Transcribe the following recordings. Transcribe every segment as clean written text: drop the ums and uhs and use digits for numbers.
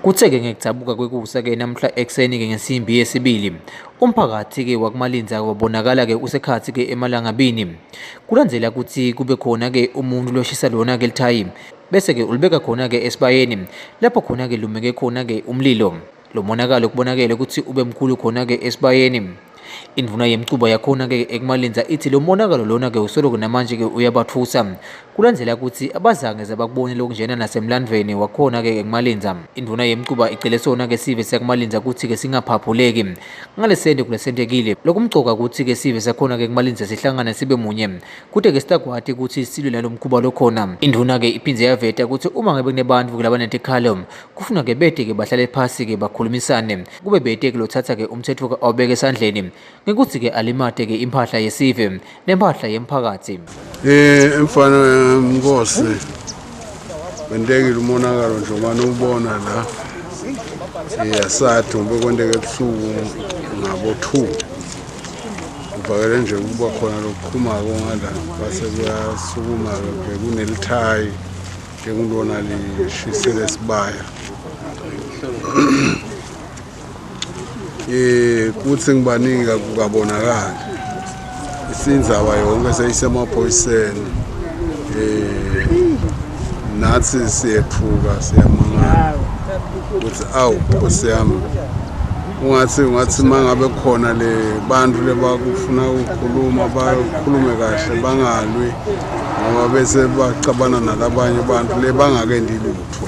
Kuthe-ke ngekudabuka kwekusa-ke namhla ekuseni-ke ngesimbi yesibili, umphakathi-ke wakuMalindza wabonakala-ke usekhathi-ke emalangabini. Kulandzela ukuthi kube khona-ke umuntu loshisa lona-ke lithayi, bese-ke ulibeka khona-ke esibayeni, lapho khona-ke lumeke khona-ke umlilo. Lo monakalo kubonakele ukuthi ube mkhulu khona-ke esibayeni. Indvuna yemcubo yakhona-ke ekuMalindza ithi lo monakalo lona-ke usoloko namanje-ke uyabatfusa. Kulandzela ukuthi abazange bakubone lokunjena nasemlandvweni wakhona-ke ekuMalindza. Indvuna yemcuba igcele sona-ke sive sakuMalindza ukuthi-ke singaphaphuleki ngalesente kulesentekile lokumcoka ukuthi-ke sive sakhona-ke ekuMalindza sihlangane sibe munye, kute-ke sitakwati ukuthi silwe nalo mkhuba lokhona. Indvuna-ke iphindze yaveta ukuthi uma ngabe kunebantfu labanetikhalo kufuna-ke bete-ke bahlale phasi-ke bakhulumisane, kube bete-ke lothatha-ke umtsetfo awubeke esandleni ngekuthi-ke alimate-ke imphahla yesive nemphahla yemphakatsi. Mfana Mnkosi, kwendekile umonakalo njengoba nubona la. Yasathi ubekwendeke ebusuku ngabo-2. Kuvakele nje kuba khona lokuqhumako ngala base kuyasukuma-ke kunelithayi njengokulona lishisele esibaya. Kuthi ngibaningi kukabonakala isindzaba yonke seyisemaphoyiseni. Nathi siyethuka siyamangala ukuthi awu Nkosi yami, ungathi mangabe khona le bantu lebakufuna ukukhuluma bakhulume kahle bangalwi, ngoba bese bacabana nalabanye bantu lebangakendi lutho.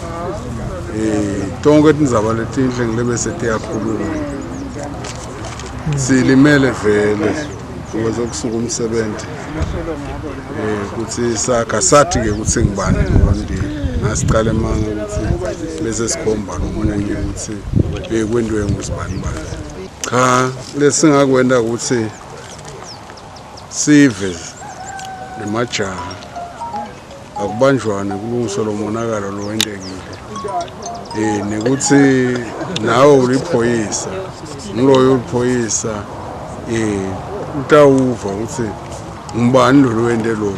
Tonke tindzaba letinhle ngilebe setiyakhuluma. Silimele vele ukuzokusuka umsebenzi. Kuthi sakha sathi-ke ukuthi ngibani ngondile. Nasiqala manga ukuthi bese sikhomba nomunye ukuthi bekwendiwe ngusibani bani. Cha, lesingakwenda ukuthi sive nemajaha akubanjwane kulungiswe lo monakalo lo wendekile. Nekuthi nawe uliphoyisa, ngiloyo uliphoyisa, utawuva ukuthi ngibani lo wende lo,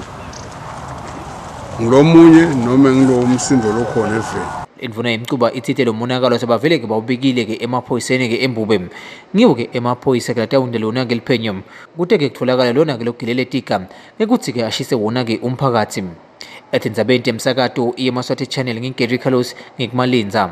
ngilomunye noma ngilo umsindo lokhona eveni. Indvuna yemcuba itsite lo monakalo sebavele-ke bawubikile-ke emaphoyiseni-ke embube. Ngiwo-ke emaphoyisa latawunde lona-ke liphenyo, kute-ke kutfolakala lona-ke logilele tika ngekuthi-ke ashise wona-ke umphakatsi. Etindzabeni temsakato yeMaswati Channel ngingeri Carlos ngikuMalindza.